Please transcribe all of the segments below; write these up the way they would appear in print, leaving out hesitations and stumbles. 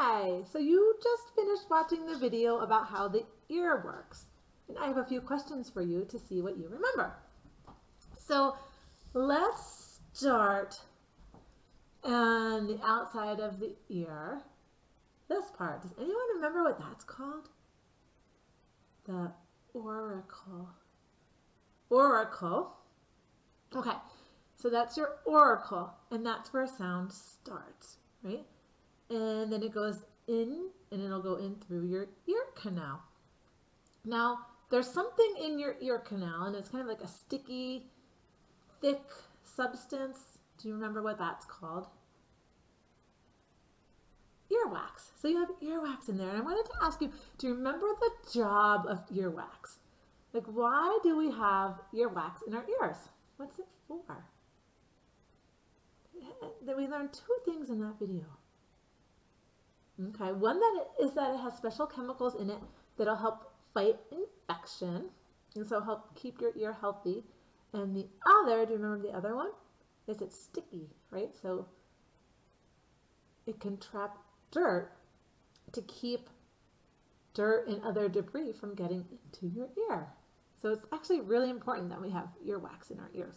Hi, so you just finished watching the video about how the ear works. And I have a few questions for you to see what you remember. So let's start on the outside of the ear. This part, does anyone remember what that's called? The auricle. Auricle. Okay, so that's your auricle, and that's where sound starts, right? And then it goes in, and it'll go in through your ear canal. Now, there's something in your ear canal, and it's kind of like a sticky, thick substance. Do you remember what that's called? Earwax. So you have earwax in there, and I wanted to ask you, do you remember the job of earwax? Like, why do we have earwax in our ears? What's it for? That we learned two things in that video. Okay, one is that it has special chemicals in it that'll help fight infection, and so help keep your ear healthy. And the other, do you remember the other one? Is it's sticky, right? So it can trap dirt to keep dirt and other debris from getting into your ear. So it's actually really important that we have earwax in our ears.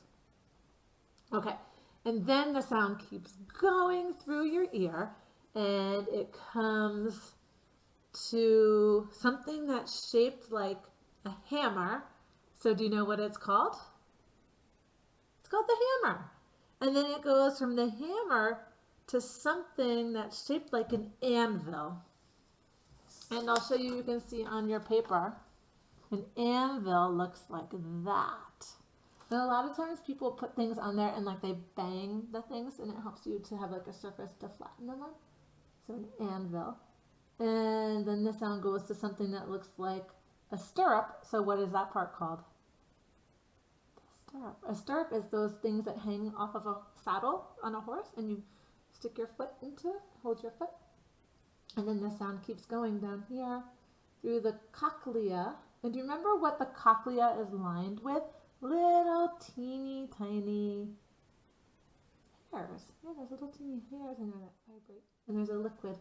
Okay, and then the sound keeps going through your ear, and it comes to something that's shaped like a hammer. So do you know what it's called? It's called the hammer. And then it goes from the hammer to something that's shaped like an anvil. And I'll show you, you can see on your paper, an anvil looks like that. And a lot of times people put things on there and like they bang the things, and it helps you to have like a surface to flatten them on. So an anvil. And then the sound goes to something that looks like a stirrup. So what is that part called? The stirrup. A stirrup is those things that hang off of a saddle on a horse, and you stick your foot into it, hold your foot. And then the sound keeps going down here through the cochlea. And do you remember what the cochlea is lined with? Little teeny tiny hairs. Yeah, there's little teeny hairs in there that vibrate. And there's a liquid.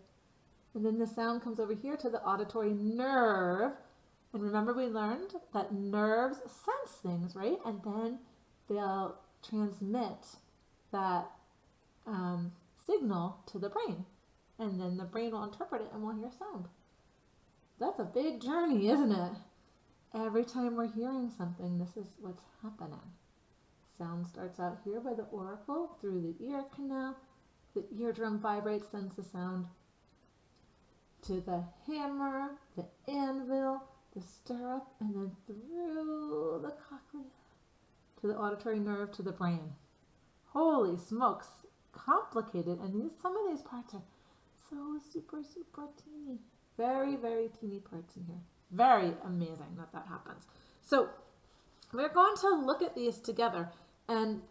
And then the sound comes over here to the auditory nerve. And remember we learned that nerves sense things, right? And then they'll transmit that signal to the brain. And then the brain will interpret it and we'll hear sound. That's a big journey, isn't it? Every time we're hearing something, this is what's happening. Sound starts out here by the auricle, through the ear canal. The eardrum vibrates, sends the sound to the hammer, the anvil, the stirrup, and then through the cochlea to the auditory nerve to the brain. Holy smokes, complicated. And some of these parts are so super teeny. Very, very teeny parts in here. Very amazing that happens. So we're going to look at these together, and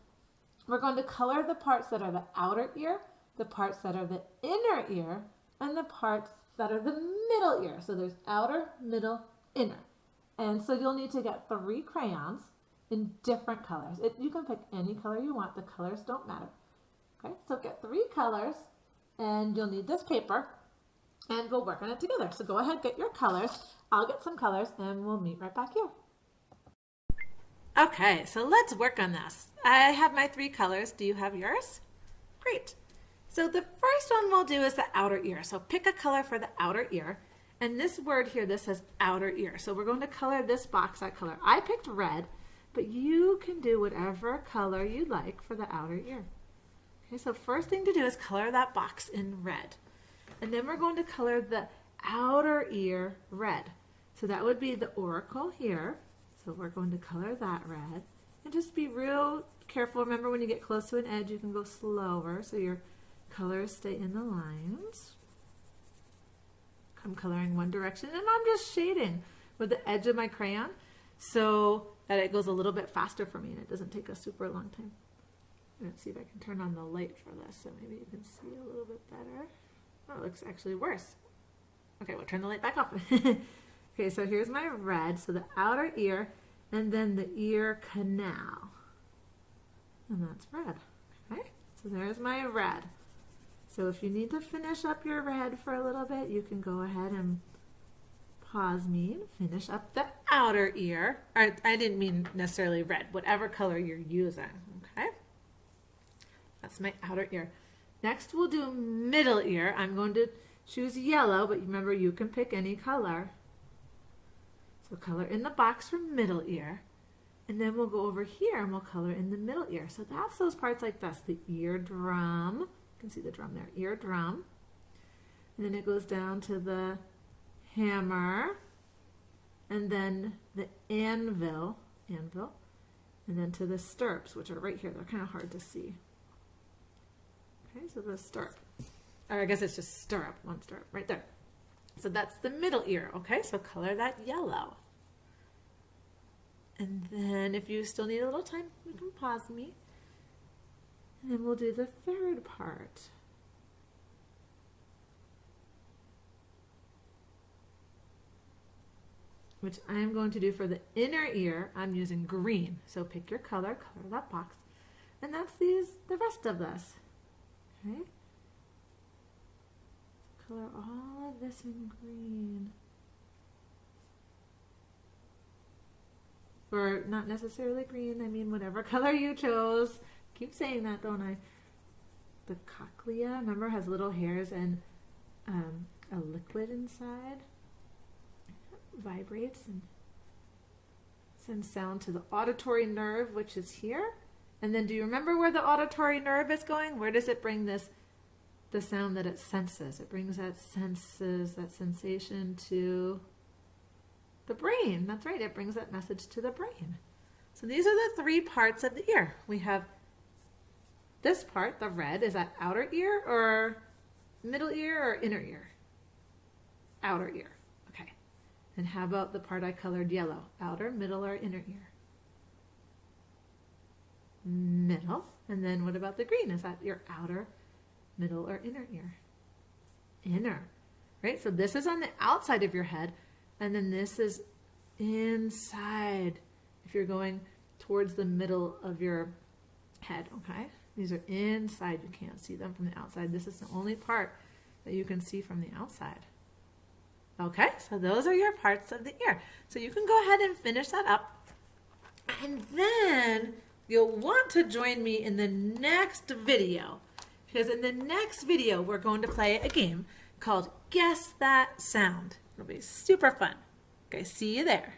we're going to color the parts that are the outer ear, the parts that are the inner ear, and the parts that are the middle ear. So there's outer, middle, inner. And so you'll need to get 3 crayons in different colors. You can pick any color you want. The colors don't matter. Okay, so get 3 colors, and you'll need this paper, and we'll work on it together. So go ahead, get your colors. I'll get some colors, and we'll meet right back here. Okay, so let's work on this. I have my 3 colors. Do you have yours? Great. So the first one we'll do is the outer ear. So pick a color for the outer ear. And this word here, this says outer ear. So we're going to color this box that color. I picked red, but you can do whatever color you like for the outer ear. Okay, so first thing to do is color that box in red. And then we're going to color the outer ear red. So that would be the auricle here. So we're going to color that red. And just be real careful. Remember, when you get close to an edge, you can go slower so your colors stay in the lines. I'm coloring one direction, and I'm just shading with the edge of my crayon so that it goes a little bit faster for me and it doesn't take a super long time. Let's see if I can turn on the light for this so maybe you can see a little bit better. Oh, it looks actually worse. Okay, we'll turn the light back off. Okay, so here's my red, so the outer ear, and then the ear canal. And that's red. Okay, so there's my red. So if you need to finish up your red for a little bit, you can go ahead and pause me and finish up the outer ear. Or, I didn't mean necessarily red, whatever color you're using, okay? That's my outer ear. Next we'll do middle ear. I'm going to choose yellow, but remember you can pick any color. So color in the box for middle ear. And then we'll go over here and we'll color in the middle ear. So that's those parts like this, the eardrum. You can see the drum there, eardrum. And then it goes down to the hammer, and then the anvil, and then to the stirrups, which are right here. They're kind of hard to see. Okay, so the stirrup, or I guess it's just stirrup, one stirrup right there. So that's the middle ear, okay? So color that yellow. And then if you still need a little time, you can pause me. And then we'll do the third part. Which I'm going to do for the inner ear. I'm using green. So pick your color that box. And that's the rest of this. Okay? Color all of this in green. Or not necessarily green, I mean whatever color you chose. Keep saying that, don't I? The cochlea, remember, has little hairs and a liquid inside. It vibrates and sends sound to the auditory nerve, which is here. And then do you remember where the auditory nerve is going? Where does it bring the sound that it senses? It brings that sensation to the brain. That's right, it brings that message to the brain. So these are the three parts of the ear. We have this part, the red, is that outer ear or middle ear or inner ear? Outer ear, okay. And how about the part I colored yellow? Outer, middle, or inner ear? Middle. And then what about the green? Is that your outer, middle, or inner ear? Inner, right? So this is on the outside of your head. And then this is inside if you're going towards the middle of your head, okay? These are inside. You can't see them from the outside. This is the only part that you can see from the outside. Okay, so those are your parts of the ear. So you can go ahead and finish that up. And then you'll want to join me in the next video, because in the next video, we're going to play a game called Guess That Sound. It'll be super fun. Okay, see you there.